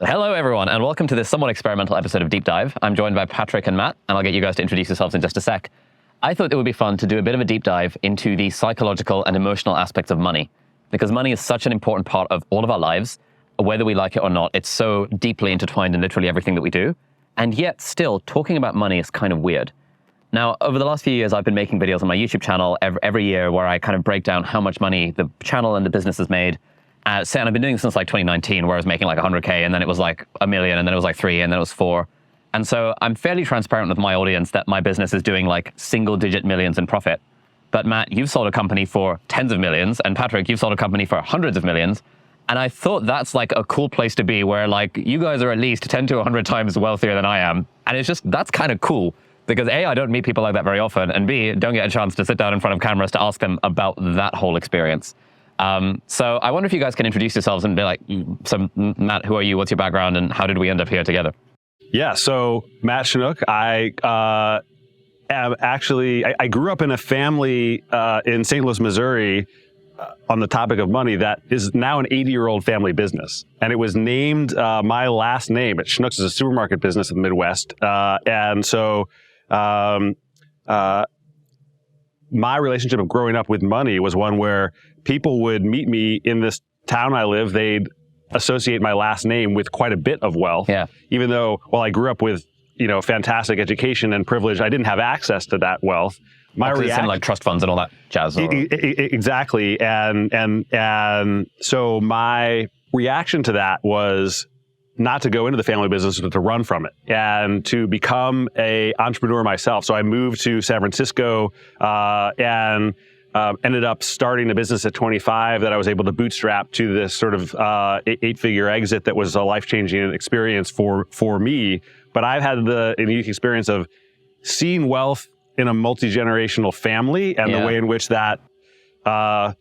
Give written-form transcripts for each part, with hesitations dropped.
Hello, everyone, and welcome to this somewhat experimental episode of Deep Dive. I'm joined by Patrick and Matt, and I'll get you guys to introduce yourselves in just a sec. I thought it would be fun to do a bit of a deep dive into the psychological and emotional aspects of money, because money is such an important part of all of our lives, whether we like it or not. It's so deeply intertwined in literally everything that we do, and yet still, talking about money is kind of weird. Now, over the last few years, I've been making videos on my YouTube channel every year where I kind of break down how much money the channel and the business has made. And I've been doing this since like 2019, where I was making like 100K, and then it was like $1 million, and then it was like 3, and then it was 4. And so I'm fairly transparent with my audience that my business is doing like single-digit millions in profit. But Matt, you've sold a company for tens of millions, and Patrick, you've sold a company for hundreds of millions. And I thought that's like a cool place to be, where like you guys are at least 10 to 100 times wealthier than I am. And it's just, that's kind of cool. Because A, I don't meet people like that very often, and B, don't get a chance to sit down in front of cameras to ask them about that whole experience. So I wonder if you guys can introduce yourselves and be like, so Matt, who are you? What's your background? And how did we end up here together? Yeah, so Matt Chinook, I grew up in a family in St. Louis, Missouri, on the topic of money that is now an 80-year-old family business. And it was named my last name. Chinook's is a supermarket business in the Midwest. And so my relationship of growing up with money was one where people would meet me in this town I live. They'd associate my last name with quite a bit of wealth. Yeah. Even though, while I grew up with, fantastic education and privilege, I didn't have access to that wealth. My reaction, like trust funds and all that jazz. Exactly. And so my reaction to that was not to go into the family business, but to run from it and to become an entrepreneur myself. So I moved to San Francisco and ended up starting a business at 25 that I was able to bootstrap to this sort of 8-figure exit that was a life-changing experience for me. But I've had the unique experience of seeing wealth in a multi-generational family and the way in which that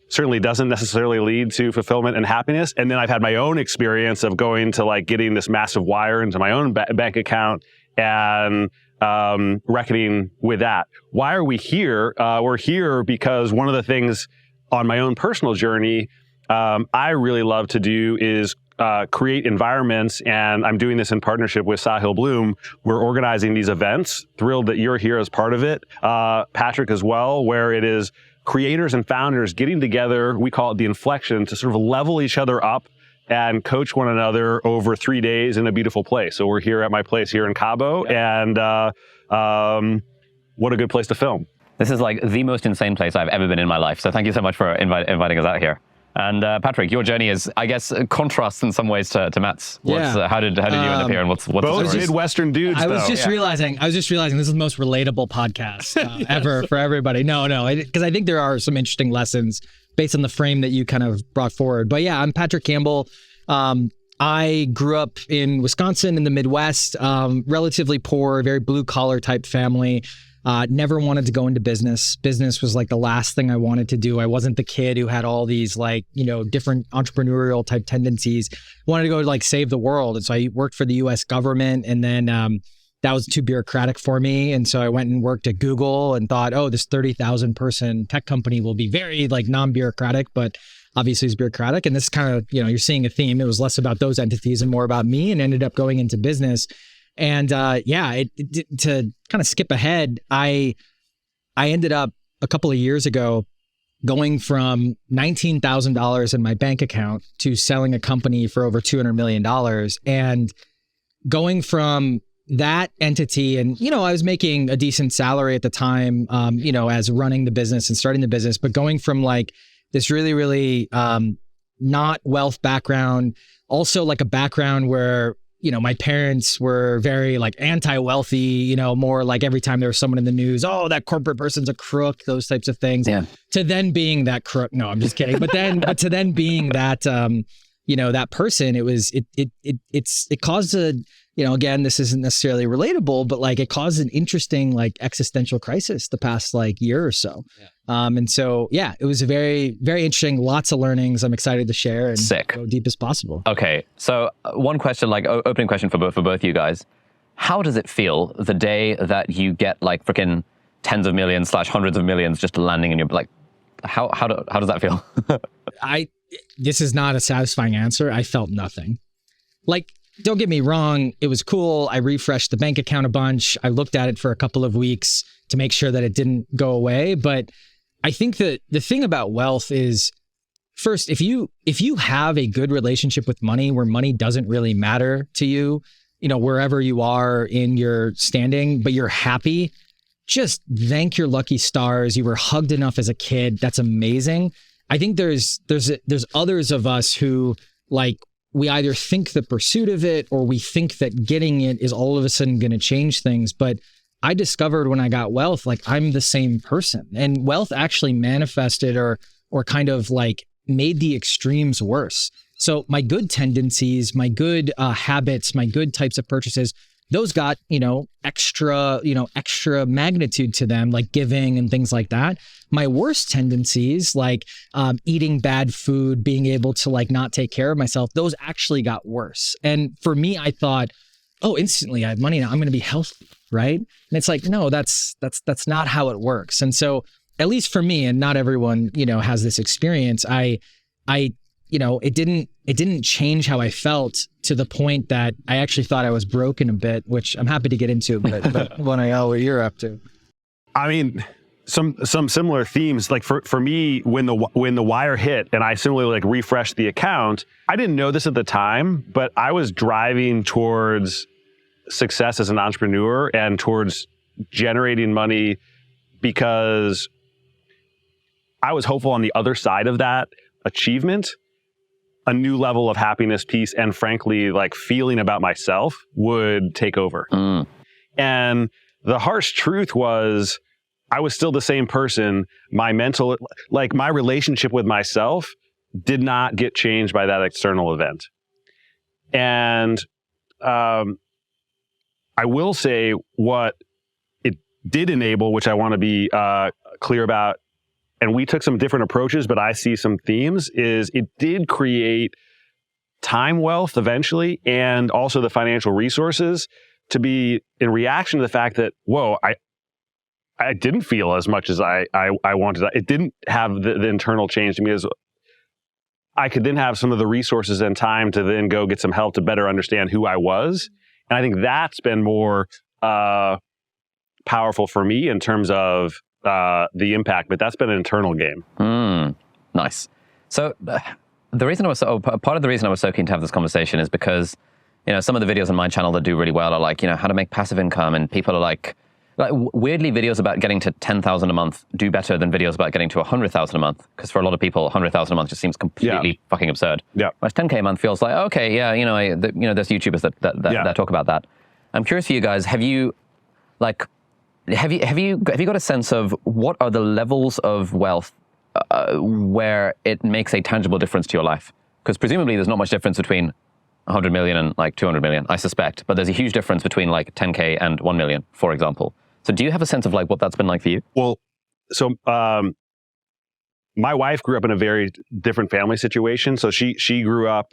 certainly doesn't necessarily lead to fulfillment and happiness. And then I've had my own experience of going to like getting this massive wire into my own bank account and reckoning with that. Why are we here? We're here because one of the things on my own personal journey I really love to do is create environments, and I'm doing this in partnership with Sahil Bloom. We're organizing these events. Thrilled that you're here as part of it. Patrick as well, where it is creators and founders getting together, we call it the inflection, to sort of level each other up and coach one another over 3 days in a beautiful place. So we're here at my place here in Cabo, and what a good place to film. This is like the most insane place I've ever been in my life. So thank you so much for inviting us out here. And Patrick, your journey is, I guess, contrasts in some ways to Matt's. How did you end up here, and what's both Midwestern dudes? I was just realizing this is the most relatable podcast ever for everybody. No, because I think there are some interesting lessons based on the frame that you kind of brought forward. But yeah, I'm Patrick Campbell. I grew up in Wisconsin in the Midwest, relatively poor, very blue collar type family. Never wanted to go into business. Business was like the last thing I wanted to do. I wasn't the kid who had all these different entrepreneurial type tendencies. Wanted to go like save the world. And so I worked for the US government, and then that was too bureaucratic for me. And so I went and worked at Google and thought, oh, this 30,000 person tech company will be very like non-bureaucratic, but obviously it's bureaucratic. And this kind of, you're seeing a theme. It was less about those entities and more about me, and ended up going into business. And to kind of skip ahead, I ended up a couple of years ago going from $19,000 in my bank account to selling a company for over $200 million. And going from that entity, and, I was making a decent salary at the time, as running the business and starting the business, but going from like this really, really not wealth background, also like a background where my parents were very like anti-wealthy, more like every time there was someone in the news, oh, that corporate person's a crook, those types of things. Yeah. To then being that crook, no, I'm just kidding. But to then being that, that person, it caused a, again, this isn't necessarily relatable, but like it caused an interesting like existential crisis the past like year or so. Yeah. And so, yeah, it was a very, very interesting, lots of learnings I'm excited to share and go deep as possible. Okay. So one question, like opening question for both you guys. How does it feel the day that you get like freaking tens of millions / hundreds of millions just landing in your, like, how does that feel? This is not a satisfying answer. I felt nothing. Like, don't get me wrong, it was cool. I refreshed the bank account a bunch. I looked at it for a couple of weeks to make sure that it didn't go away. But I think that the thing about wealth is, first, if you have a good relationship with money where money doesn't really matter to you, wherever you are in your standing, but you're happy, just thank your lucky stars. You were hugged enough as a kid. That's amazing. I think there's others of us who, like, we either think the pursuit of it or we think that getting it is all of a sudden going to change things. But I discovered when I got wealth, like, I'm the same person, and wealth actually manifested or kind of like made the extremes worse. So my good tendencies, my good habits, my good types of purchases, those got, extra magnitude to them, like giving and things like that. My worst tendencies, like eating bad food, being able to like not take care of myself, those actually got worse. And for me, I thought, oh, instantly I have money now, I'm going to be healthy, right? And it's like, no, that's not how it works. And so, at least for me, and not everyone, has this experience, it didn't change how I felt to the point that I actually thought I was broken a bit, which I'm happy to get into, but want to know what you're up to. I mean, some similar themes. Like for me, when the wire hit and I similarly like refreshed the account, I didn't know this at the time, but I was driving towards success as an entrepreneur and towards generating money because I was hopeful on the other side of that achievement, a new level of happiness, peace, and frankly, like feeling about myself would take over. And the harsh truth was I was still the same person. My relationship with myself did not get changed by that external event. And I will say what it did enable, which I want to be clear about, and we took some different approaches, but I see some themes, is it did create time wealth eventually, and also the financial resources to be in reaction to the fact that, whoa, I didn't feel as much as I wanted. It didn't have the internal change to me as I could then have some of the resources and time to then go get some help to better understand who I was. And I think that's been more powerful for me in terms of the impact, but that's been an internal game. Nice. So the reason part of the reason I was so keen to have this conversation is because, some of the videos on my channel that do really well are like, how to make passive income, and people are like weirdly, videos about getting to 10,000 a month do better than videos about getting to 100,000 a month. Because for a lot of people, 100,000 a month just seems completely fucking absurd. Yeah. Whereas 10K a month feels like, okay, yeah, there's YouTubers that talk about that. I'm curious for you guys, have you got a sense of what are the levels of wealth where it makes a tangible difference to your life? Because presumably there's not much difference between 100 million and like 200 million, I suspect, but there's a huge difference between like 10K and 1 million, for example. So do you have a sense of like what that's been like for you? Well, so my wife grew up in a very different family situation. So she grew up,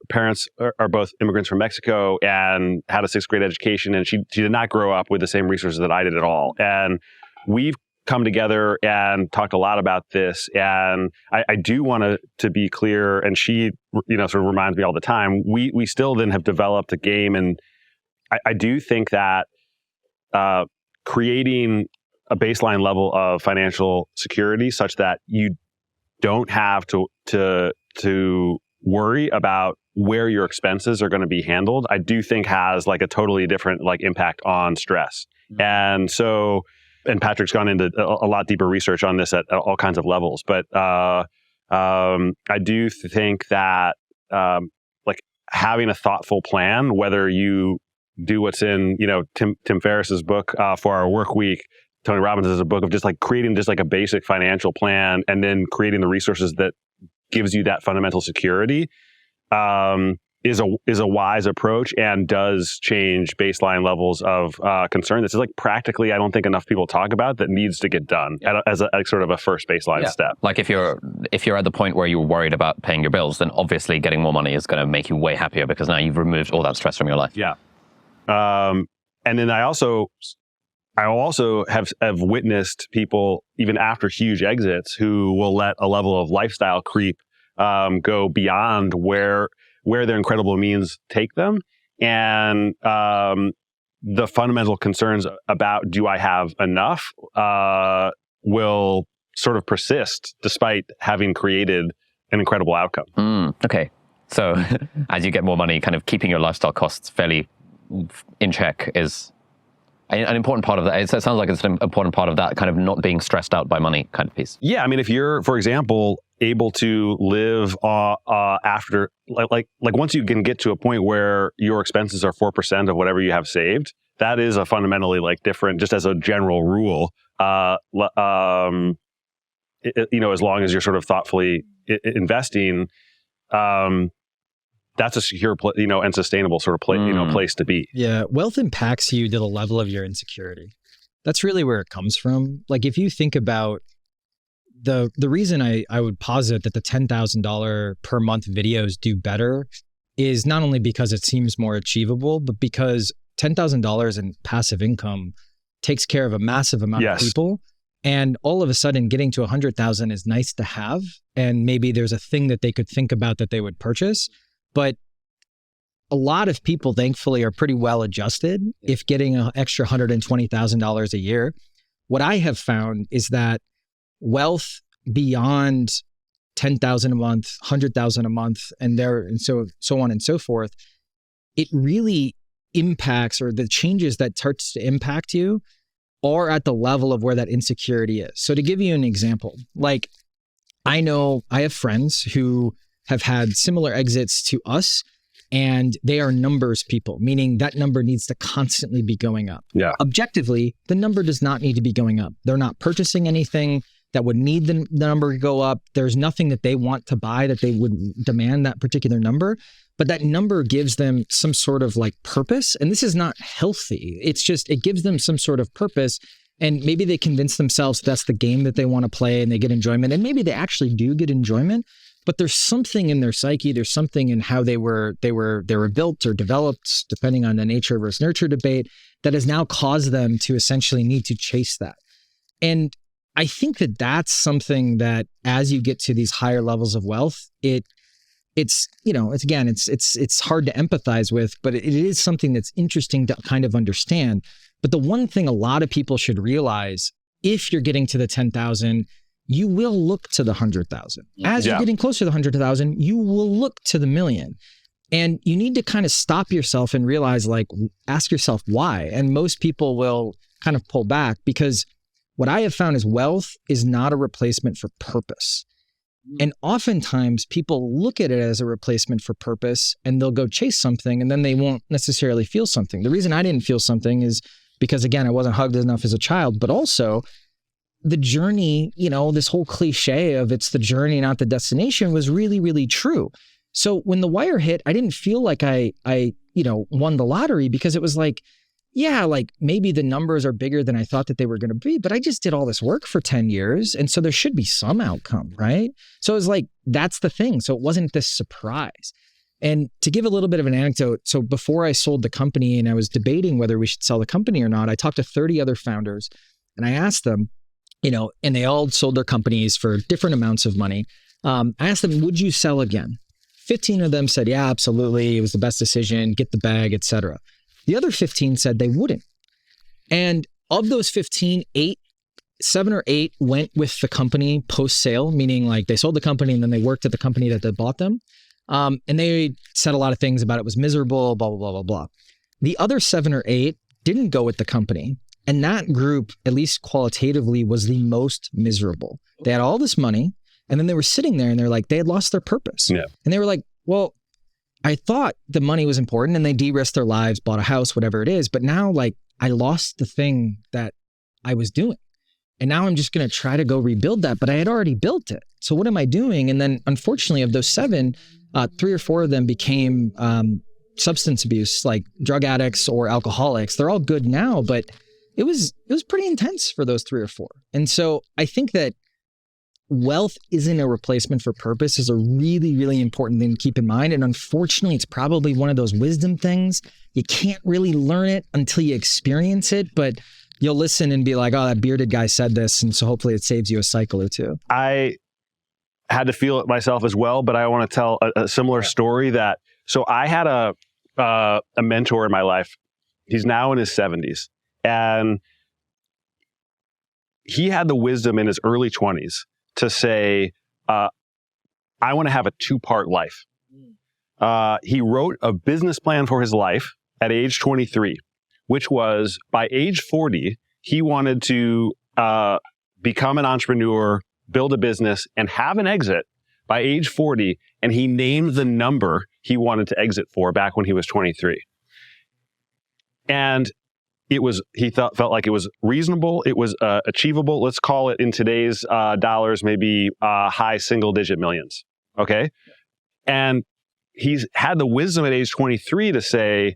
parents are both immigrants from Mexico and had a 6th grade education. And she did not grow up with the same resources that I did at all. And we've come together and talked a lot about this. And I do want to be clear, and she, sort of reminds me all the time, we still then have developed a game. And I do think that creating a baseline level of financial security such that you don't have to worry about where your expenses are going to be handled, I do think has like a totally different like impact on stress. And so, and Patrick's gone into a lot deeper research on this at all kinds of levels, but I do think that like having a thoughtful plan, whether you do what's in Tim Ferriss's book 4-Hour Work Week, Tony Robbins has a book of just like creating just like a basic financial plan and then creating the resources that gives you that fundamental security is a wise approach and does change baseline levels of concern. This is like practically, I don't think enough people talk about that needs to get done as a sort of a first baseline step. Like if you're at the point where you're worried about paying your bills, then obviously getting more money is going to make you way happier because now you've removed all that stress from your life. Yeah. And then I also have witnessed people, even after huge exits, who will let a level of lifestyle creep go beyond where where their incredible means take them, and the fundamental concerns about do I have enough will sort of persist despite having created an incredible outcome. Okay. So as you get more money, kind of keeping your lifestyle costs fairly in check is an important part of that. It sounds like it's an important part of that kind of not being stressed out by money kind of piece. Yeah. I mean, if you're, for example, able to live after, like once you can get to a point where your expenses are 4% of whatever you have saved, that is a fundamentally like different, just as a general rule, as long as you're sort of thoughtfully investing, that's a secure, and sustainable sort of place to be. Yeah, wealth impacts you to the level of your insecurity. That's really where it comes from. Like if you think about the reason I would posit that the $10,000 per month videos do better is not only because it seems more achievable, but because $10,000 in passive income takes care of a massive amount of people. And all of a sudden getting to 100,000 is nice to have. And maybe there's a thing that they could think about that they would purchase. But a lot of people, thankfully, are pretty well adjusted if getting an extra $120,000 a year. What I have found is that wealth beyond 10,000 a month, 100,000 a month, and so on and so forth, it really impacts, or the changes that starts to impact you are at the level of where that insecurity is. So to give you an example, like I have friends who have had similar exits to us, and they are numbers people, meaning that number needs to constantly be going up. Yeah. Objectively, the number does not need to be going up. They're not purchasing anything that would need the number to go up. There's nothing that they want to buy that they would demand that particular number. But that number gives them some sort of like purpose. And this is not healthy. It's just, it gives them some sort of purpose. And maybe they convince themselves that's the game that they want to play and they get enjoyment. And maybe they actually do get enjoyment, but there's something in their psyche. There's something in how they were built or developed, depending on the nature versus nurture debate, that has now caused them to essentially need to chase that. And I think that that's something that as you get to these higher levels of wealth, it's hard to empathize with, but it is something that's interesting to kind of understand. But the one thing a lot of people should realize, if you're getting to the 10,000, you will look to the 100,000. As you're getting closer to the 100,000, you will look to the million. And you need to kind of stop yourself and realize, like, ask yourself why. And most people will kind of pull back, because what I have found is wealth is not a replacement for purpose. And oftentimes people look at it as a replacement for purpose, and they'll go chase something and then they won't necessarily feel something. The reason I didn't feel something is because, again, I wasn't hugged enough as a child, but also the journey, this whole cliche of it's the journey, not the destination, was really, really true. So when The Wire hit, I didn't feel like I won the lottery, because it was like, yeah, like maybe the numbers are bigger than I thought that they were going to be, but I just did all this work for 10 years. And so there should be some outcome, right? So it was like, that's the thing. So it wasn't this surprise. And to give a little bit of an anecdote, so before I sold the company and I was debating whether we should sell the company or not, I talked to 30 other founders and I asked them, and they all sold their companies for different amounts of money. I asked them, would you sell again? 15 of them said, yeah, absolutely. It was the best decision, get the bag, etc. The other 15 said they wouldn't. And of those 15, 7 or 8 went with the company post-sale, meaning like they sold the company and then they worked at the company that they bought them. And they said a lot of things about it was miserable, blah, blah, blah, blah, blah. The other 7 or 8 didn't go with the company. And that group, at least qualitatively, was the most miserable. They had all this money, and then they were sitting there and they're like, they had lost their purpose. Yeah. And they were like, well, I thought the money was important, and they de-risked their lives, bought a house, whatever it is. But now, like, I lost the thing that I was doing. And now I'm just going to try to go rebuild that, but I had already built it. So what am I doing? And then unfortunately, of those 7, 3 or 4 of them became substance abuse, like drug addicts or alcoholics. They're all good now, but it was pretty intense for those 3 or 4. And so I think that wealth isn't a replacement for purpose is a really, really important thing to keep in mind. And unfortunately, it's probably one of those wisdom things. You can't really learn it until you experience it, but you'll listen and be like, oh, that bearded guy said this. And so hopefully it saves you a cycle or 2. I had to feel it myself as well, but I want to tell a similar story that So I had a mentor in my life. He's now in his 70s, and he had the wisdom in his early 20s to say, I want to have a 2-part life. He wrote a business plan for his life at age 23, which was by age 40, he wanted to become an entrepreneur, build a business, and have an exit by age 40. And he named the number he wanted to exit for back when he was 23. And he felt like it was reasonable. It was achievable. Let's call it in today's dollars, maybe high single-digit millions. Okay. And he's had the wisdom at age 23 to say,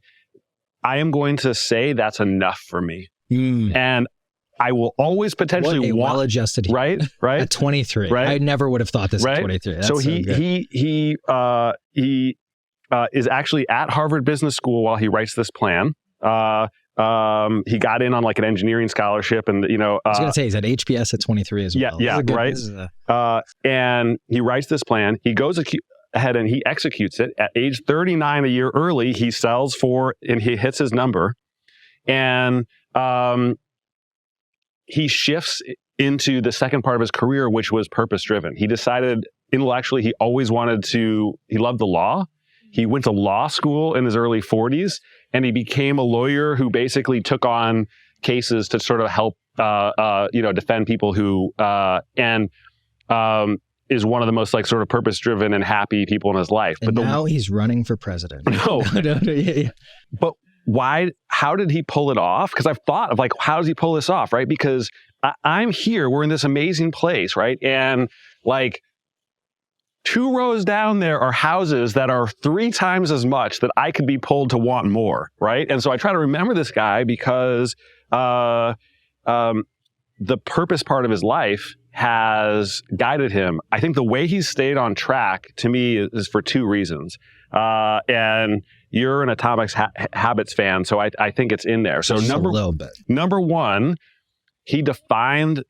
I am going to say that's enough for me. And I will always potentially want well-adjusted, right? At 23, right? I never would have thought this at 23. That's so he is actually at Harvard Business School while he writes this plan. He got in on like an engineering scholarship, and I was going to say he's at HBS at 23 as well. Yeah, right. And he writes this plan. He goes ahead and he executes it at age 39, a year early. He sells for, and he hits his number, and he shifts into the second part of his career, which was purpose-driven. He decided intellectually he loved the law. He went to law school in his early 40s, and he became a lawyer who basically took on cases to sort of help, defend people who, is one of the most like sort of purpose-driven and happy people in his life. And now he's running for president. No. Yeah. But how did he pull it off? Because I've thought of like, how does he pull this off, right? Because I'm here, we're in this amazing place, right? And like 2 rows down there are houses that are 3 times as much that I could be pulled to want more, right? And so I try to remember this guy because the purpose part of his life has guided him. I think the way he's stayed on track to me is for 2 reasons. And you're an Atomic Habits fan, so I think it's in there. So just a little bit. Number 1, he defined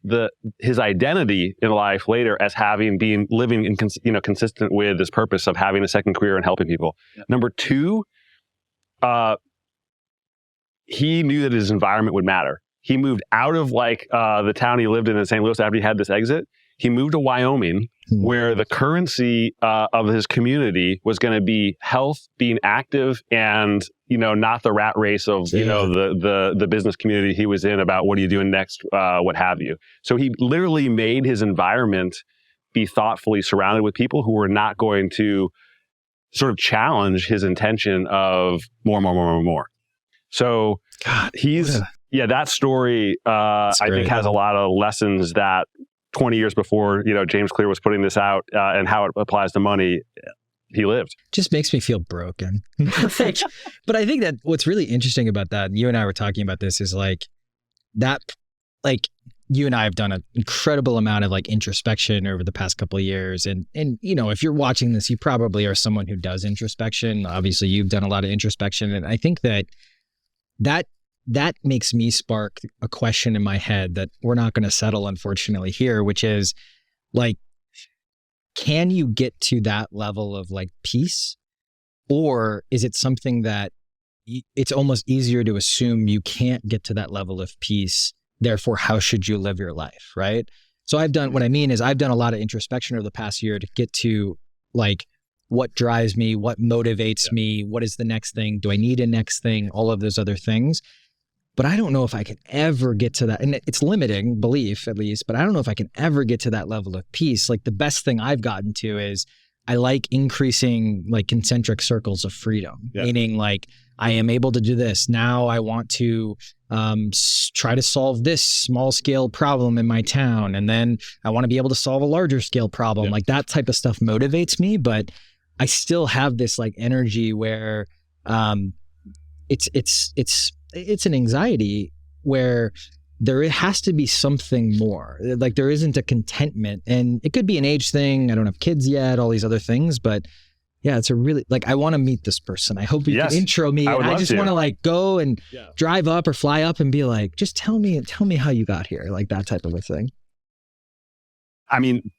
his identity in life later as living consistent with his purpose of having a second career and helping people. Yep. Number 2, he knew that his environment would matter. He moved out of the town he lived in St. Louis after he had this exit. He moved to Wyoming, where the currency of his community was going to be health, being active, and not the rat race of the business community he was in about what are you doing next, what have you. So he literally made his environment be thoughtfully surrounded with people who were not going to sort of challenge his intention of more. So God, that story I think has a lot of lessons that 20 years before James Clear was putting this out and how it applies to money, he lived. Just makes me feel broken. But I think that what's really interesting about that, and you and I were talking about this, is you and I have done an incredible amount of introspection over the past couple of years. And if you're watching this, you probably are someone who does introspection. Obviously, you've done a lot of introspection. And I think that makes me spark a question in my head that we're not going to settle, unfortunately, here, which is can you get to that level of peace? Or is it something that it's almost easier to assume you can't get to that level of peace? Therefore, how should you live your life? Right. So I've done a lot of introspection over the past year to get to what drives me, what motivates me, what is the next thing? Do I need a next thing? All of those other things. But I don't know if I can ever get to that. And it's limiting belief, at least, but I don't know if I can ever get to that level of peace. The best thing I've gotten to is I like increasing concentric circles of freedom, meaning I am able to do this. Now I want to try to solve this small scale problem in my town. And then I want to be able to solve a larger scale problem. That type of stuff motivates me, but I still have this energy where it's an anxiety where there has to be something more. There isn't a contentment, and it could be an age thing. I don't have kids yet, all these other things, but yeah, it's a really I want to meet this person. I hope you can intro me. I just want to go and drive up or fly up and be just tell me how you got here, that type of a thing. I mean,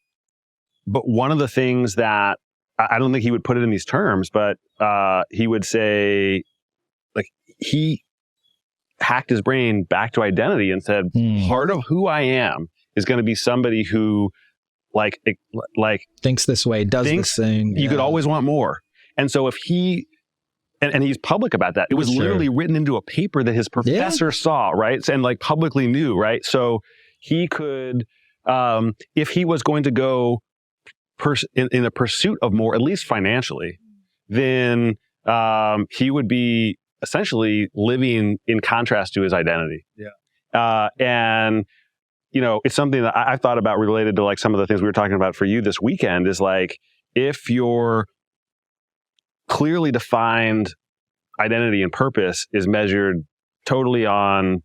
but one of the things that I don't think he would put it in these terms, but he would say, like, he hacked his brain back to identity and said, part of who I am is going to be somebody who like thinks this way, does this thing. You could always want more. And so if he, and he's public about that, it was literally written into a paper that his professor saw, right? And like publicly knew, right? So he could, if he was going to go in a pursuit of more, at least financially, then he would be essentially living in contrast to his identity. Yeah. And, you know, it's something that I've thought about related to like some of the things we were talking about for you this weekend is like, if your clearly defined identity and purpose is measured totally on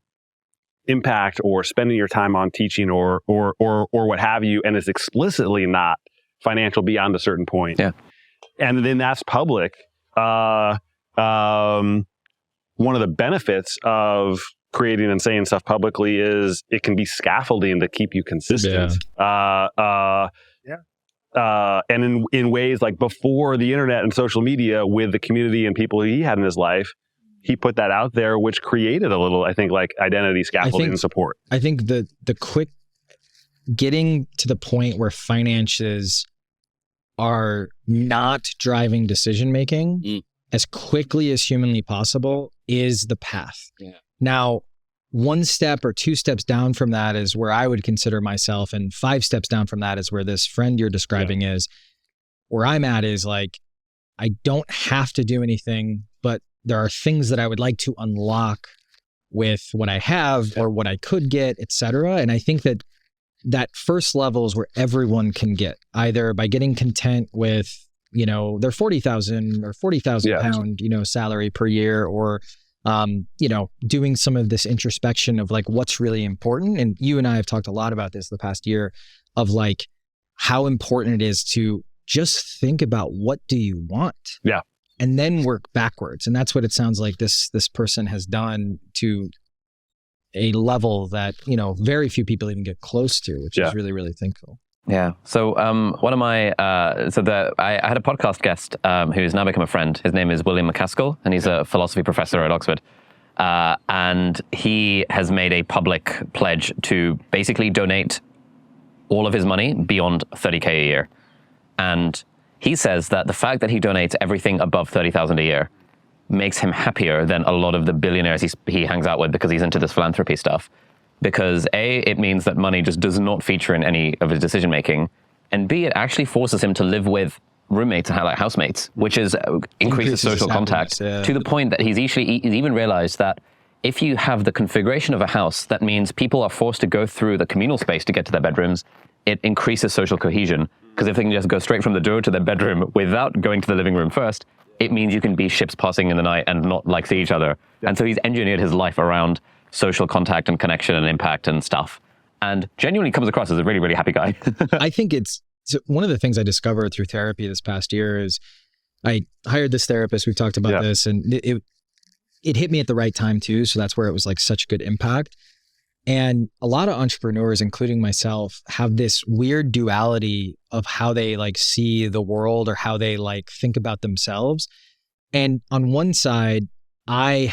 impact or spending your time on teaching or what have you, and is explicitly not financial beyond a certain point. Yeah. And then that's public. One of the benefits of creating and saying stuff publicly is it can be scaffolding to keep you consistent. And in ways like before the internet and social media, with the community and people he had in his life, he put that out there, which created a little, I think, like identity scaffolding and support. I think the quick getting to the point where finances are not driving decision making as quickly as humanly possible is the path. Yeah. Now, one step or two steps down from that is where I would consider myself, and 5 steps down from that is where this friend you're describing is. Where I'm at is like, I don't have to do anything, but there are things that I would like to unlock with what I have or what I could get, et cetera. And I think that first level is where everyone can get, either by getting content with, you know, their 40,000 or 40,000 pound, you know, salary per year, or, you know, doing some of this introspection of like, what's really important. And you and I have talked a lot about this the past year of like how important it is to just think about what do you want? Yeah. And then work backwards. And that's what it sounds like this person has done to a level that, you know, very few people even get close to, which is really, really thankful. Yeah. So one of my, I had a podcast guest who's now become a friend. His name is William McCaskill, and he's a philosophy professor at Oxford. And he has made a public pledge to basically donate all of his money beyond 30K a year. And he says that the fact that he donates everything above 30,000 a year makes him happier than a lot of the billionaires he hangs out with, because he's into this philanthropy stuff. Because A, it means that money just does not feature in any of his decision making, and B, it actually forces him to live with roommates and like housemates, which is increases social contact to the point that he's even realized that if you have the configuration of a house, that means people are forced to go through the communal space to get to their bedrooms. It increases social cohesion, because if they can just go straight from the door to their bedroom without going to the living room first, it means you can be ships passing in the night and not like see each other. And so he's engineered his life around social contact and connection and impact and stuff, and genuinely comes across as a really, really happy guy. I think so one of the things I discovered through therapy this past year is I hired this therapist. We've talked about this, and it hit me at the right time too. So that's where it was like such good impact. And a lot of entrepreneurs, including myself, have this weird duality of how they like see the world or how they like think about themselves. And on one side, I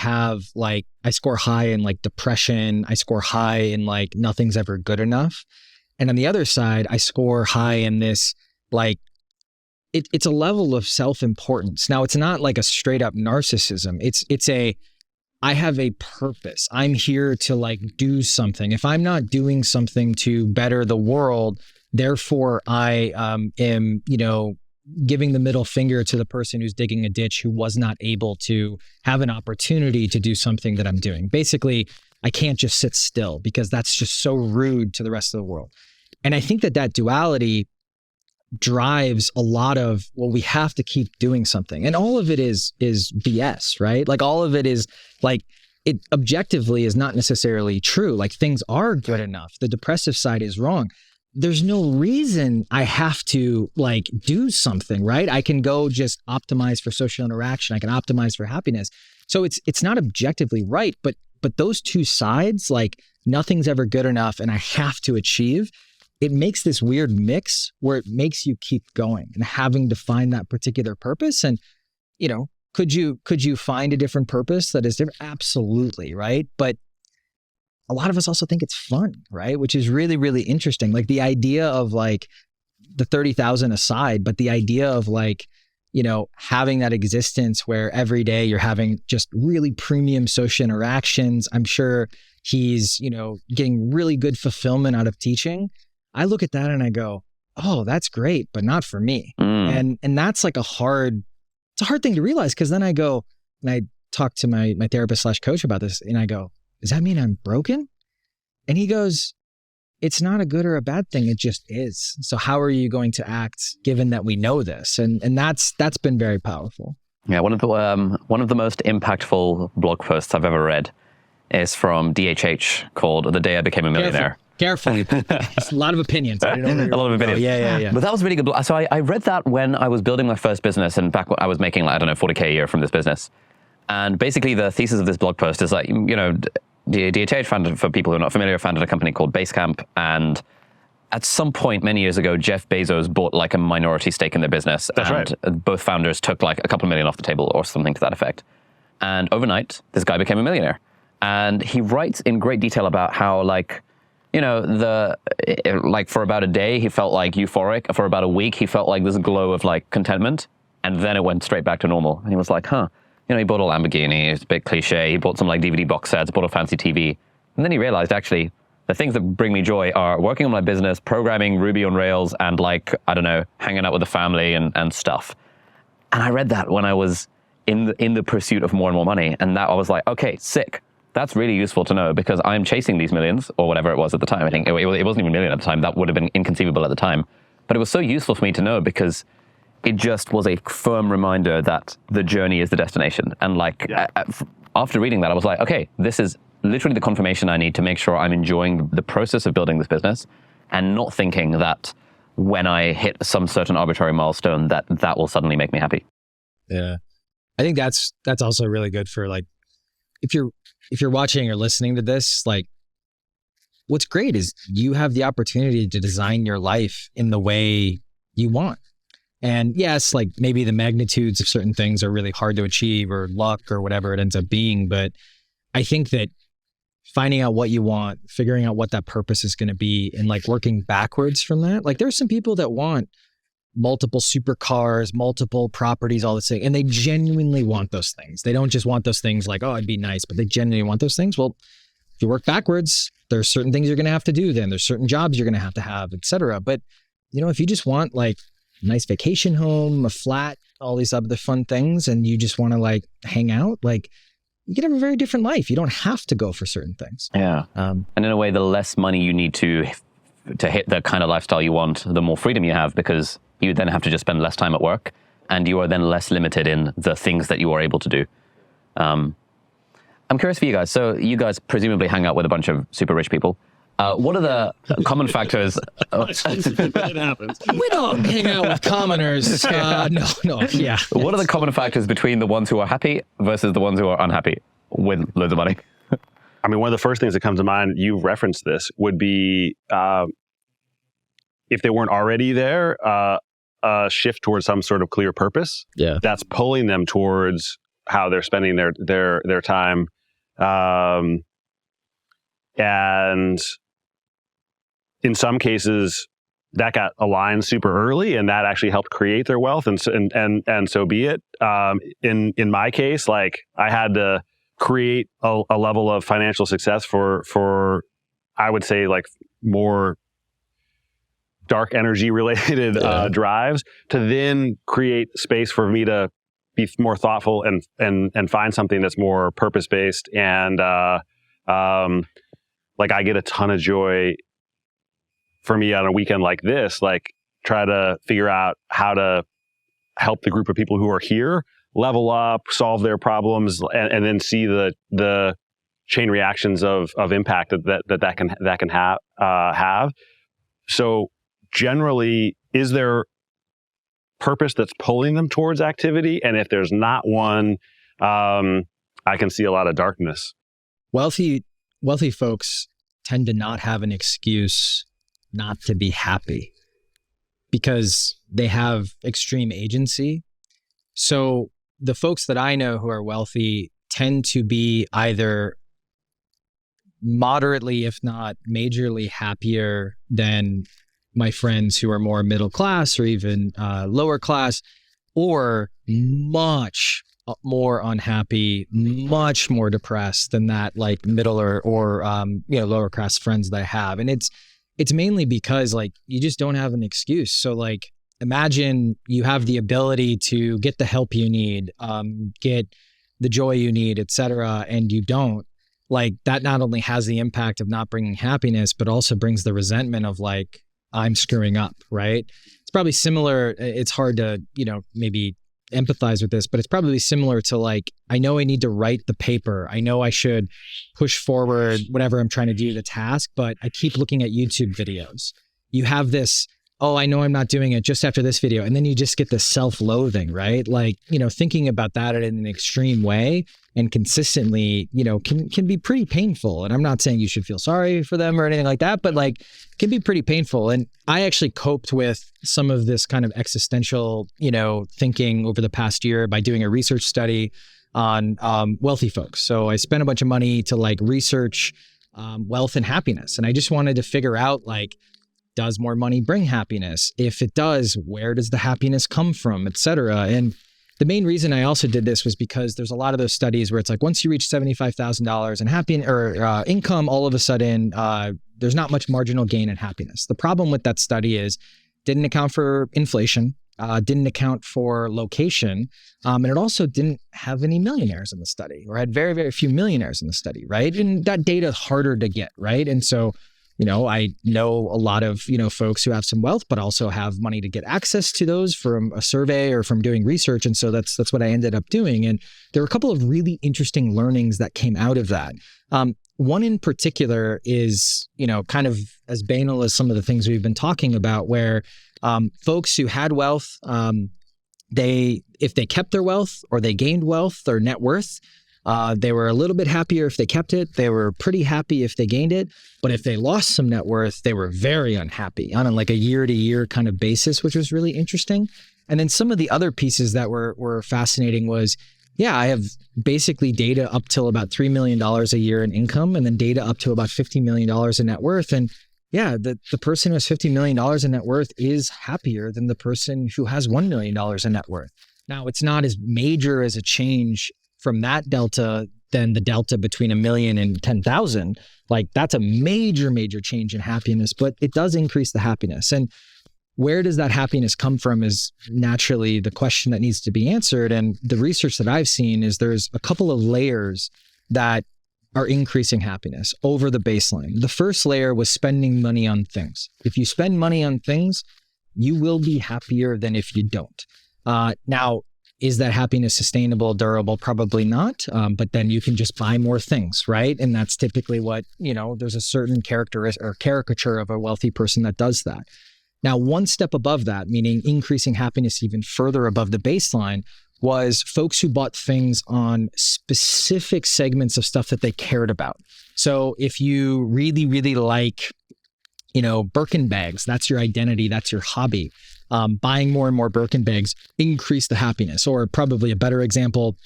score high in like depression. I score high in like nothing's ever good enough. And on the other side, I score high in this, like, it's a level of self-importance. Now, it's not like a straight up narcissism. I have a purpose. I'm here to like do something. If I'm not doing something to better the world, therefore I am, you know, giving the middle finger to the person who's digging a ditch, who was not able to have an opportunity to do something that I'm doing. Basically, I can't just sit still, because that's just so rude to the rest of the world. And I think that duality drives a lot of, well, we have to keep doing something. And all of it is BS, right? Like all of it is like, it objectively is not necessarily true. Like things are good enough. The depressive side is wrong. There's no reason I have to like do something, right? I can go just optimize for social interaction. I can optimize for happiness. So it's not objectively right, but those two sides, like nothing's ever good enough and I have to achieve, it makes this weird mix where it makes you keep going and having to find that particular purpose. And, could you find a different purpose that is different? Absolutely, right? But a lot of us also think it's fun, right? Which is really, really interesting. Like the idea of like the 30,000 aside, but the idea of like, having that existence where every day you're having just really premium social interactions. I'm sure he's, getting really good fulfillment out of teaching. I look at that and I go, oh, that's great, but not for me. And that's like it's a hard thing to realize, because then I go and I talk to my therapist / coach about this and I go, does that mean I'm broken? And he goes, it's not a good or a bad thing. It just is. So how are you going to act given that we know this? And that's been very powerful. Yeah, one of the most impactful blog posts I've ever read is from DHH called "The Day I Became a Millionaire." Careful. It's a lot of opinions. I don't know a lot of opinions. Yeah. But that was really good. So I read that when I was building my first business, and back when I was making, like, I don't know, 40K a year from this business. And basically the thesis of this blog post is like, DHH founded, for people who are not familiar, founded a company called Basecamp. And at some point many years ago, Jeff Bezos bought like a minority stake in their business. That's right. Both founders took like a couple $1 million off the table or something to that effect. And overnight, this guy became a millionaire. And he writes in great detail about how, like, for about a day, he felt like euphoric. For about a week, he felt like this glow of like contentment. And then it went straight back to normal. And he was like, he bought a Lamborghini. It's a bit cliche. He bought some like DVD box sets, bought a fancy TV. And then he realized, actually, the things that bring me joy are working on my business, programming Ruby on Rails, and like, I don't know, hanging out with the family and stuff. And I read that when I was in the pursuit of more and more money. And that I was like, okay, sick. That's really useful to know, because I'm chasing these millions, or whatever it was at the time. I think it wasn't even a million at the time. That would have been inconceivable at the time. But it was so useful for me to know, because it just was a firm reminder that the journey is the destination. And like, after reading that, I was like, okay, this is literally the confirmation I need to make sure I'm enjoying the process of building this business, and not thinking that when I hit some certain arbitrary milestone that will suddenly make me happy. Yeah. I think that's also really good for like, if you're watching or listening to this, like, what's great is you have the opportunity to design your life in the way you want. And yes, like maybe the magnitudes of certain things are really hard to achieve, or luck, or whatever it ends up being. But I think that finding out what you want, figuring out what that purpose is going to be, and like working backwards from that. Like there's some people that want multiple supercars, multiple properties, all this thing, and they genuinely want those things. They don't just want those things like, oh, I'd be nice, but they genuinely want those things. Well, if you work backwards, there's certain things you're going to have to do then. There's certain jobs you're going to have, et cetera. But, if you just want like a nice vacation home, a flat, all these other fun things, and you just want to like hang out, like you can have a very different life. You don't have to go for certain things. Yeah. And in a way, the less money you need to hit the kind of lifestyle you want, the more freedom you have, because you then have to just spend less time at work, and you are then less limited in the things that you are able to do. I'm curious for you guys. So you guys presumably hang out with a bunch of super rich people. What are the common factors? It happens. We don't hang out with commoners. No. Yeah. What are the common factors between the ones who are happy versus the ones who are unhappy with loads of money? I mean, one of the first things that comes to mind, you referenced this, would be if they weren't already there, a shift towards some sort of clear purpose. Yeah. That's pulling them towards how they're spending their time. And in some cases, that got aligned super early, and that actually helped create their wealth, and so be it. In my case, like I had to create a level of financial success for I would say like more dark energy related drives, to then create space for me to be more thoughtful and find something that's more purpose based. And like I get a ton of joy for me on a weekend like this, like try to figure out how to help the group of people who are here level up, solve their problems, and then see the chain reactions of impact that can have. So generally, is there purpose that's pulling them towards activity? And if there's not one, I can see a lot of darkness. Wealthy folks tend to not have an excuse not to be happy because they have extreme agency. So the folks that I know who are wealthy tend to be either moderately, if not majorly happier than my friends who are more middle class or even lower class, or much more unhappy, much more depressed than that like middle or lower class friends that I have. And it's mainly because like you just don't have an excuse. So like imagine you have the ability to get the help you need, get the joy you need, etc., and you don't. Like that not only has the impact of not bringing happiness, but also brings the resentment of like, I'm screwing up, right? It's probably similar. It's hard to, maybe empathize with this, but it's probably similar to like, I know I need to write the paper. I know I should push forward whatever I'm trying to do, the task, but I keep looking at YouTube videos. You have this, oh, I know I'm not doing it just after this video. And then you just get this self-loathing, right? Like, thinking about that in an extreme way and consistently, can be pretty painful. And I'm not saying you should feel sorry for them or anything like that, but like can be pretty painful. And I actually coped with some of this kind of existential, thinking over the past year by doing a research study on wealthy folks. So I spent a bunch of money to like research wealth and happiness. And I just wanted to figure out like, does more money bring happiness? If it does, where does the happiness come from, et cetera? And the main reason I also did this was because there's a lot of those studies where it's like, once you reach $75,000 in income, all of a sudden, there's not much marginal gain in happiness. The problem with that study is didn't account for inflation, didn't account for location, and it also didn't have any millionaires in the study, or had very, very few millionaires in the study, right? And that data is harder to get, right? And so I know a lot of, folks who have some wealth, but also have money to get access to those from a survey or from doing research. And so that's what I ended up doing. And there were a couple of really interesting learnings that came out of that. One in particular is, kind of as banal as some of the things we've been talking about, where folks who had wealth, if they kept their wealth or they gained wealth or net worth, they were a little bit happier if they kept it. They were pretty happy if they gained it. But if they lost some net worth, they were very unhappy on like a year-to-year kind of basis, which was really interesting. And then some of the other pieces that were fascinating was, I have basically data up till about $3 million a year in income, and then data up to about $50 million in net worth. And the person who has $50 million in net worth is happier than the person who has $1 million in net worth. Now, it's not as major as a change from that delta than the delta between 1 million and 10,000. Like that's a major, major change in happiness, but it does increase the happiness. And where does that happiness come from is naturally the question that needs to be answered. And the research that I've seen is there's a couple of layers that are increasing happiness over the baseline. The first layer was spending money on things. If you spend money on things, you will be happier than if you don't. Now, is that happiness sustainable, durable? Probably not. But then you can just buy more things, right? And that's typically what, there's a certain characteristic or caricature of a wealthy person that does that. Now, one step above that, meaning increasing happiness even further above the baseline, was folks who bought things on specific segments of stuff that they cared about. So if you really, really like, Birkin bags, that's your identity, that's your hobby. Buying more and more Birkin bags increase the happiness. Or probably a better example,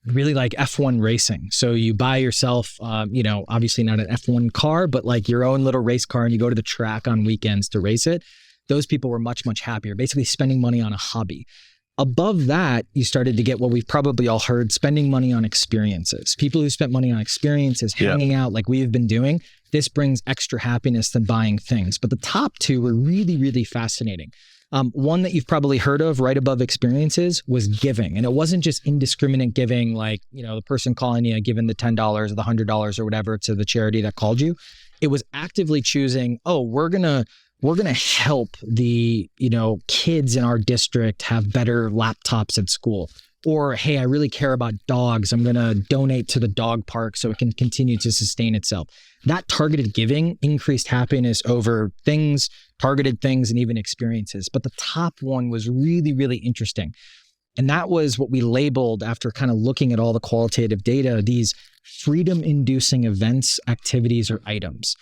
really like F1 racing. So you buy yourself, obviously not an F1 car, but like your own little race car, and you go to the track on weekends to race it. Those people were much, much happier, basically spending money on a hobby. Above that, you started to get what we've probably all heard, spending money on experiences. People who spent money on experiences, hanging out like we've been doing, this brings extra happiness than buying things. But the top two were really, really fascinating. One that you've probably heard of right above experiences was giving. And it wasn't just indiscriminate giving, like, the person calling you, giving the $10 or the $100 or whatever to the charity that called you. It was actively choosing, we're going to help the, kids in our district have better laptops at school. Or, hey, I really care about dogs. I'm going to donate to the dog park so it can continue to sustain itself. That targeted giving increased happiness over things, targeted things, and even experiences. But the top one was really, really interesting. And that was what we labeled, after kind of looking at all the qualitative data, these freedom-inducing events, activities, or items.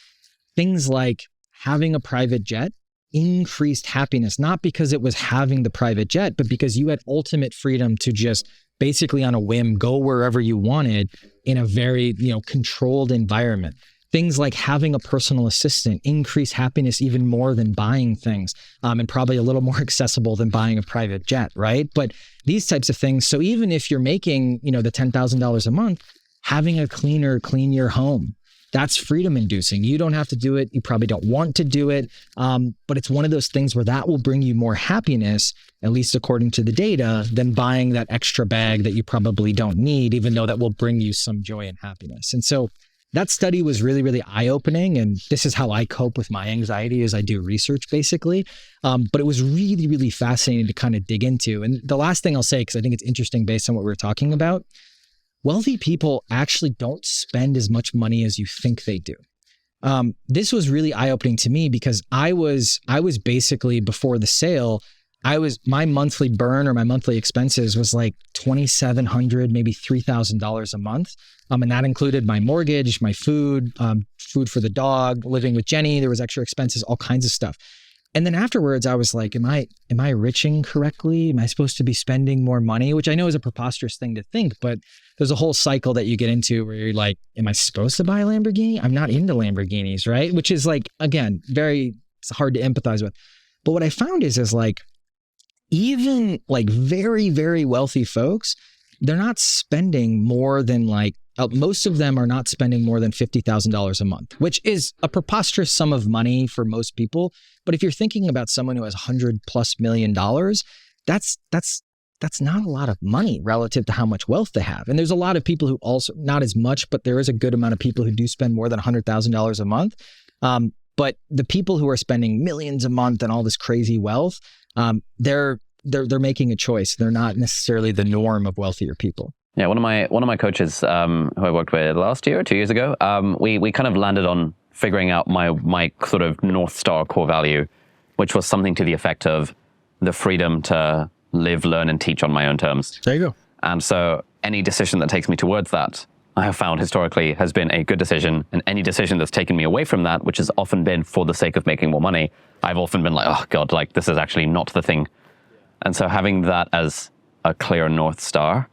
Things like having a private jet increased happiness, not because it was having the private jet, but because you had ultimate freedom to just basically on a whim go wherever you wanted in a very, controlled environment. Things like having a personal assistant increase happiness even more than buying things, and probably a little more accessible than buying a private jet, right? But these types of things. So even if you're making, the $10,000 a month, having a cleaner clean your home, that's freedom inducing. You don't have to do it. You probably don't want to do it. But it's one of those things where that will bring you more happiness, at least according to the data, than buying that extra bag that you probably don't need, even though that will bring you some joy and happiness. And so that study was really, really eye-opening. And this is how I cope with my anxiety as I do research, basically. But it was really, really fascinating to kind of dig into. And the last thing I'll say, because I think it's interesting based on what we were talking about, wealthy people actually don't spend as much money as you think they do. This was really eye-opening to me because I was basically, before the sale, my monthly burn or my monthly expenses was like $2,700, maybe $3,000 a month. And that included my mortgage, my food, food for the dog, living with Jenny. There was extra expenses, all kinds of stuff. And then afterwards, I was like, am I riching correctly? Am I supposed to be spending more money? Which I know is a preposterous thing to think, but there's a whole cycle that you get into where you're like, am I supposed to buy a Lamborghini? I'm not into Lamborghinis, right? Which is like, again, it's hard to empathize with. But what I found is like, even like very, very wealthy folks, they're not spending more than most of them are not spending more than $50,000 a month, which is a preposterous sum of money for most people. But if you're thinking about someone who has $100+ million, that's not a lot of money relative to how much wealth they have. And there's a lot of people who also, not as much, but there is a good amount of people who do spend more than $100,000 a month. But the people who are spending millions a month and all this crazy wealth, they're making a choice. They're not necessarily the norm of wealthier people. Yeah, one of my coaches who I worked with last year or 2 years ago, we kind of landed on figuring out my sort of North Star core value, which was something to the effect of the freedom to live, learn, and teach on my own terms. There you go. And so any decision that takes me towards that, I have found historically has been a good decision. And any decision that's taken me away from that, which has often been for the sake of making more money, I've often been like, oh God, like this is actually not the thing. And so having that as a clear North Star.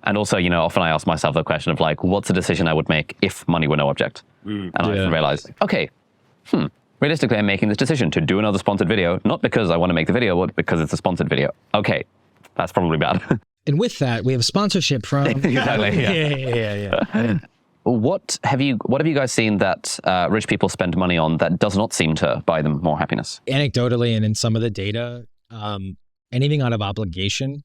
And also, often I ask myself the question of like, what's a decision I would make if money were no object? And I often realize, okay, realistically, I'm making this decision to do another sponsored video, not because I want to make the video, but because it's a sponsored video. Okay, that's probably bad. And with that, we have sponsorship from... Exactly, yeah. What have you guys seen that rich people spend money on that does not seem to buy them more happiness? Anecdotally, and in some of the data, anything out of obligation,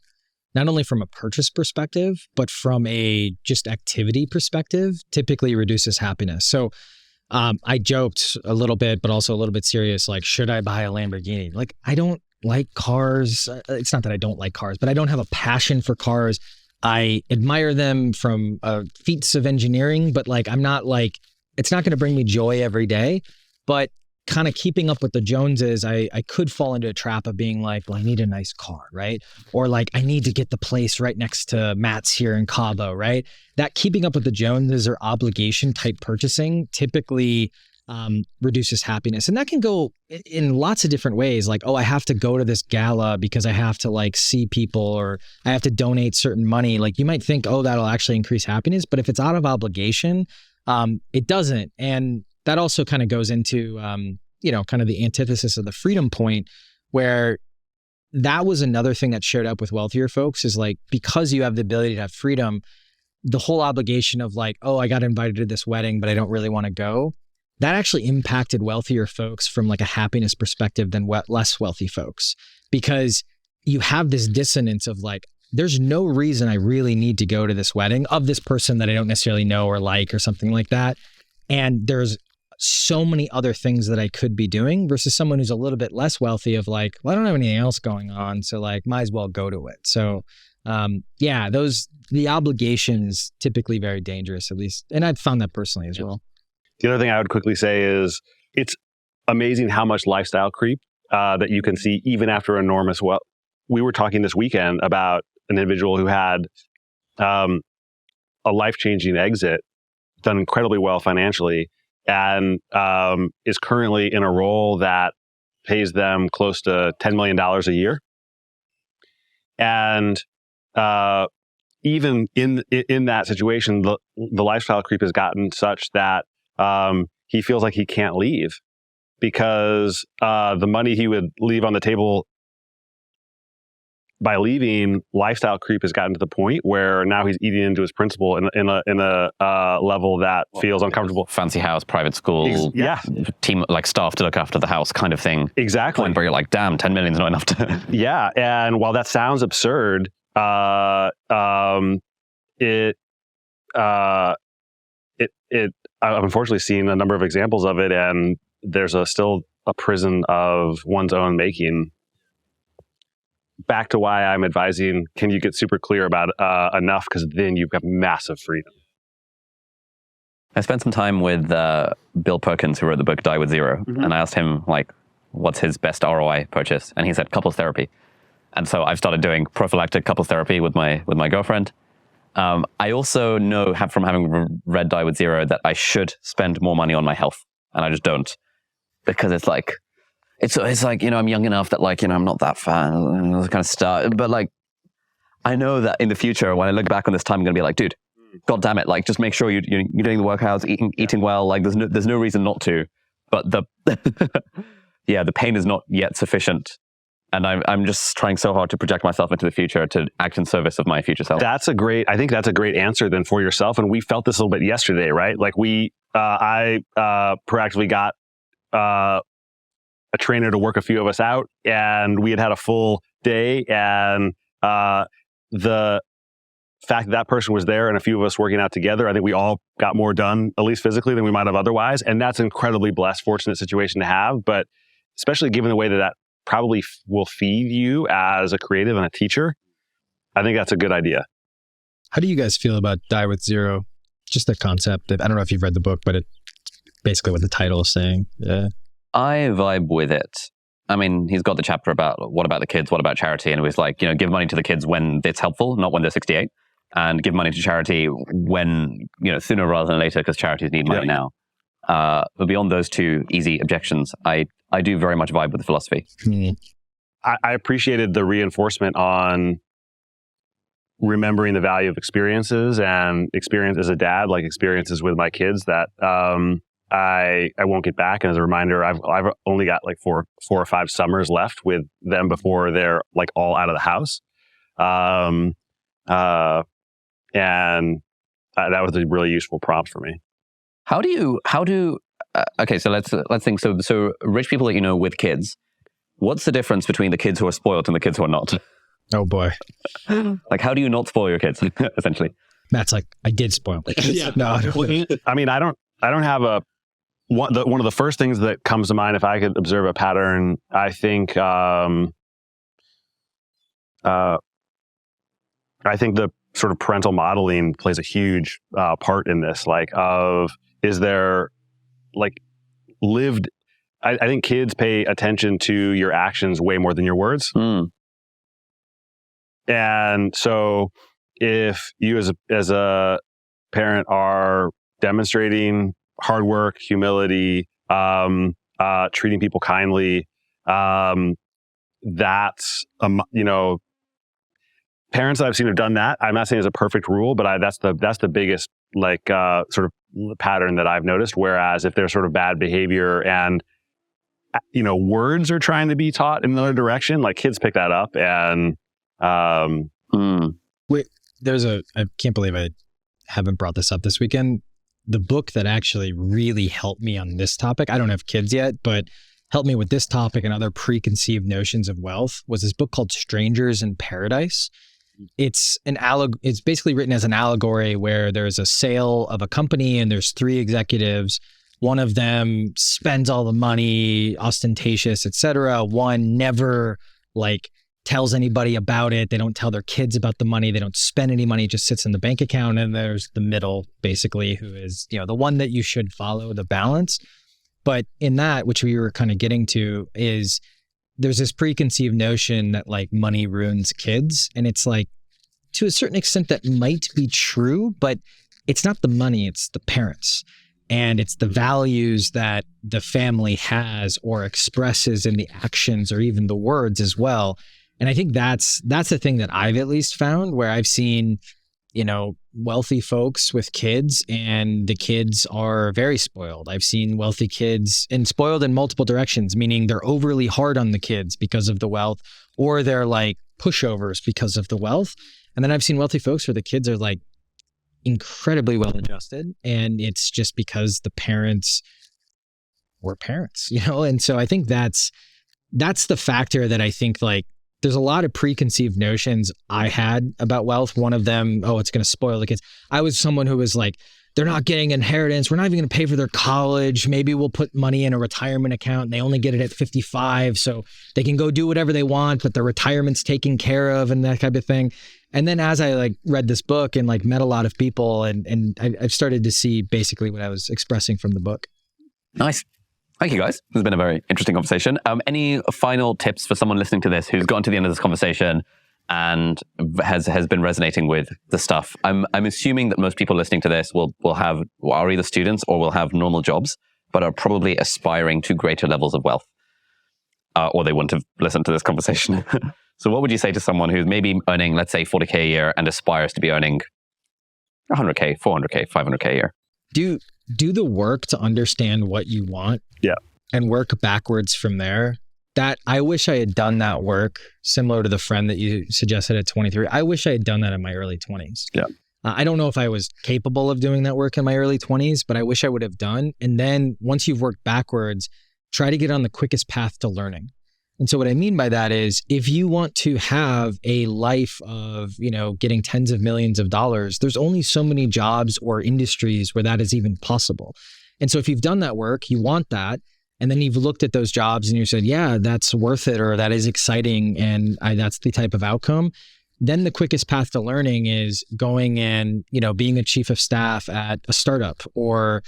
not only from a purchase perspective, but from a just activity perspective, typically reduces happiness. So I joked a little bit, but also a little bit serious, like, should I buy a Lamborghini? Like, I don't like cars. It's not that I don't like cars, but I don't have a passion for cars. I admire them from feats of engineering, but like, I'm not like, it's not going to bring me joy every day. But kind of keeping up with the Joneses, I could fall into a trap of being like, well, I need a nice car, right? Or like, I need to get the place right next to Matt's here in Cabo, right? That keeping up with the Joneses or obligation type purchasing typically reduces happiness. And that can go in lots of different ways. Like, oh, I have to go to this gala because I have to like see people, or I have to donate certain money. Like you might think, oh, that'll actually increase happiness. But if it's out of obligation, it doesn't. And that also kind of goes into, kind of the antithesis of the freedom point, where that was another thing that showed up with wealthier folks is like, because you have the ability to have freedom, the whole obligation of like, oh, I got invited to this wedding, but I don't really want to go. That actually impacted wealthier folks from like a happiness perspective than less wealthy folks, because you have this dissonance of like, there's no reason I really need to go to this wedding of this person that I don't necessarily know or like or something like that. And there's so many other things that I could be doing versus someone who's a little bit less wealthy of like, well, I don't have anything else going on, so like might as well go to it. So the obligation is typically very dangerous, at least. And I've found that personally as well. The other thing I would quickly say is it's amazing how much lifestyle creep that you can see even after enormous wealth. We were talking this weekend about an individual who had a life-changing exit, done incredibly well financially, and is currently in a role that pays them close to $10 million a year. And even in that situation, the lifestyle creep has gotten such that he feels like he can't leave because the money he would leave on the table by leaving, lifestyle creep has gotten to the point where now he's eating into his principal in a level that feels uncomfortable. Fancy house, private school, team, like staff to look after the house kind of thing. Exactly. Point where you're like, damn, 10 million is not enough to... Yeah. And while that sounds absurd, I've unfortunately seen a number of examples of it, and there's still a prison of one's own making. Back to why I'm advising, can you get super clear about enough? Because then you've got massive freedom. I spent some time with Bill Perkins, who wrote the book Die with Zero. Mm-hmm. And I asked him, like, what's his best ROI purchase? And he said couples therapy. And so I've started doing prophylactic couples therapy with my girlfriend. I also know from having read Die with Zero that I should spend more money on my health. And I just don't. Because it's like, it's like, I'm young enough that, like, I'm not that fat and all this kind of stuff. But, like, I know that in the future, when I look back on this time, I'm going to be like, dude, God damn it. Like, just make sure you're doing the workouts, eating well. Like, there's no reason not to. But the pain is not yet sufficient. And I'm just trying so hard to project myself into the future to act in service of my future self. I think that's a great answer then for yourself. And we felt this a little bit yesterday, right? Like I proactively got a trainer to work a few of us out, and we had a full day, and the fact that person was there and a few of us working out together, I think we all got more done, at least physically, than we might have otherwise. And that's an incredibly blessed, fortunate situation to have. But especially given the way that probably will feed you as a creative and a teacher, I think that's a good idea. How do you guys feel about Die with Zero? Just the concept. I don't know if you've read the book, but it's basically what the title is saying. Yeah. I vibe with it. I mean, he's got the chapter about what about the kids, what about charity? And it was like, give money to the kids when it's helpful, not when they're 68. And give money to charity when, sooner rather than later, because charities need money now. But beyond those two easy objections, I do very much vibe with the philosophy. Mm. I appreciated the reinforcement on remembering the value of experiences, and experience as a dad, like experiences with my kids that I won't get back. And as a reminder, I've only got like four or five summers left with them before they're like all out of the house. And that was a really useful prompt for me. Okay, so let's think. So rich people that you know with kids, what's the difference between the kids who are spoiled and the kids who are not? Oh boy. Like, how do you not spoil your kids, essentially? Matt's like, I did spoil my kids. Yeah. No, I don't. I mean, I don't have one of the first things that comes to mind if I could observe a pattern. I think the sort of parental modeling plays a huge part in this. Is there lived? I think kids pay attention to your actions way more than your words. Mm. And so, if you as a parent are demonstrating hard work, humility, treating people kindly, that's parents that I've seen have done that. I'm not saying it's a perfect rule, but that's the biggest sort of pattern that I've noticed. Whereas if there's sort of bad behavior and words are trying to be taught in another direction, like kids pick that up. And Wait, I can't believe I haven't brought this up this weekend. The book that actually really helped me on this topic, I don't have kids yet, but helped me with this topic and other preconceived notions of wealth, was this book called Strangers in Paradise. It's basically written as an allegory where there's a sale of a company and there's three executives. One of them spends all the money, ostentatious, etc. One never tells anybody about it. They don't tell their kids about the money. They don't spend any money. It just sits in the bank account. And there's the middle, basically, who is, the one that you should follow, the balance. But in that, which we were kind of getting to, is there's this preconceived notion that money ruins kids. And it's to a certain extent that might be true, but it's not the money, it's the parents. And it's the values that the family has or expresses in the actions or even the words as well. And I think that's the thing that I've at least found, where I've seen, wealthy folks with kids, and the kids are very spoiled. I've seen wealthy kids, and spoiled in multiple directions, meaning they're overly hard on the kids because of the wealth, or they're like pushovers because of the wealth. And then I've seen wealthy folks where the kids are like incredibly well adjusted, and it's just because the parents were parents, And so I think that's the factor that I think, like, there's a lot of preconceived notions I had about wealth. One of them, it's going to spoil the kids. I was someone who was like, they're not getting inheritance. We're not even going to pay for their college. Maybe we'll put money in a retirement account, and they only get it at 55, so they can go do whatever they want, but their retirement's taken care of, and that type of thing. And then as I read this book and met a lot of people, and I've started to see basically what I was expressing from the book. Nice. Thank you, guys. This has been a very interesting conversation. Any final tips for someone listening to this who's gotten to the end of this conversation and has been resonating with the stuff? I'm assuming that most people listening to this are either students or will have normal jobs, but are probably aspiring to greater levels of wealth, or they wouldn't have listened to this conversation. So what would you say to someone who's maybe earning, let's say, 40K a year and aspires to be earning 100K, 400K, 500K a year? Do the work to understand what you want. Yeah. And work backwards from there. That I wish I had done that work, similar to the friend that you suggested at 23. I wish I had done that in my early 20s. Yeah. I don't know if I was capable of doing that work in my early 20s, but I wish I would have done. And then once you've worked backwards, try to get on the quickest path to learning. And so what I mean by that is, if you want to have a life of, getting tens of millions of dollars, there's only so many jobs or industries where that is even possible. And so if you've done that work, you want that, and then you've looked at those jobs and you said, yeah, that's worth it, or that is exciting, and that's the type of outcome, then the quickest path to learning is going and, being a chief of staff at a startup, or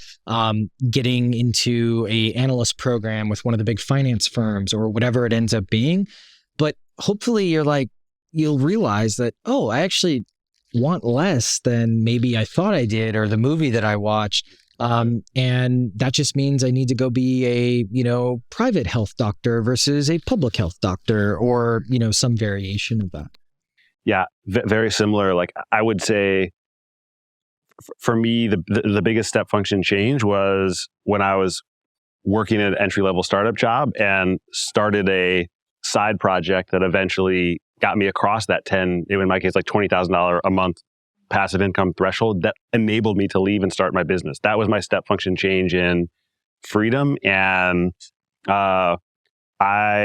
getting into a analyst program with one of the big finance firms, or whatever it ends up being. But hopefully you'll realize that, I actually want less than maybe I thought I did, or the movie that I watched. And that just means I need to go be a, private health doctor versus a public health doctor, or, some variation of that. Yeah, very similar. Like, I would say, for me, the biggest step function change was when I was working at an entry-level startup job and started a side project that eventually got me across that in my case, like $20,000 a month passive income threshold that enabled me to leave and start my business. That was my step function change in freedom. And I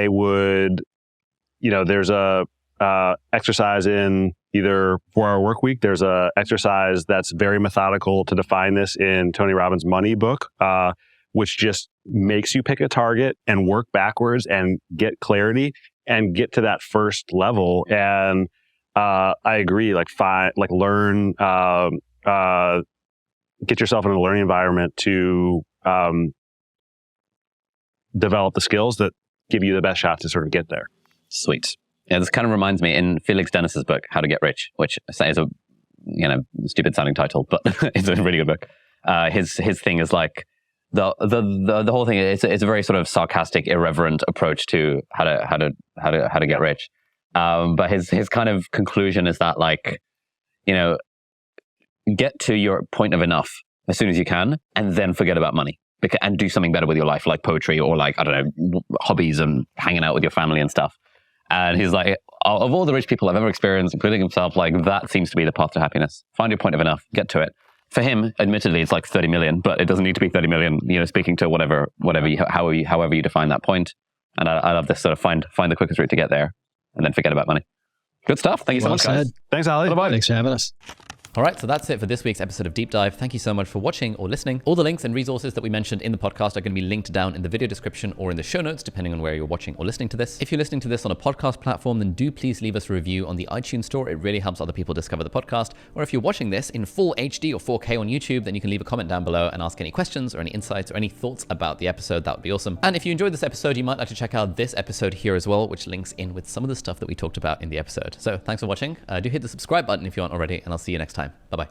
would, there's a exercise in either 4-Hour Workweek. There's a exercise that's very methodical to define this in Tony Robbins' Money book, which just makes you pick a target and work backwards and get clarity and get to that first level. And I agree. Learn, get yourself in a learning environment to develop the skills that give you the best shot to sort of get there. Sweet. Yeah, this kind of reminds me, in Felix Dennis's book, How to Get Rich, which is a stupid sounding title, but it's a really good book. His thing is like the whole thing. It's a very sort of sarcastic, irreverent approach to how to get rich. But his kind of conclusion is that, get to your point of enough as soon as you can, and then forget about money, and do something better with your life, like poetry, or hobbies and hanging out with your family and stuff. And he's like, of all the rich people I've ever experienced, including himself, that seems to be the path to happiness. Find your point of enough, get to it. For him, admittedly, it's like 30 million, but it doesn't need to be 30 million, speaking to however you define that point. And I love this sort of find the quickest route to get there, and then forget about money. Good stuff. Thank you so much, guys. Thanks, Ali. Bye-bye. Thanks for having us. All right, so that's it for this week's episode of Deep Dive. Thank you so much for watching or listening. All the links and resources that we mentioned in the podcast are going to be linked down in the video description or in the show notes, depending on where you're watching or listening to this. If you're listening to this on a podcast platform, then do please leave us a review on the iTunes store. It really helps other people discover the podcast. Or if you're watching this in full HD or 4K on YouTube, then you can leave a comment down below and ask any questions or any insights or any thoughts about the episode. That would be awesome. And if you enjoyed this episode, you might like to check out this episode here as well, which links in with some of the stuff that we talked about in the episode. So thanks for watching. Do hit the subscribe button if you aren't already, and I'll see you next time. Bye-bye.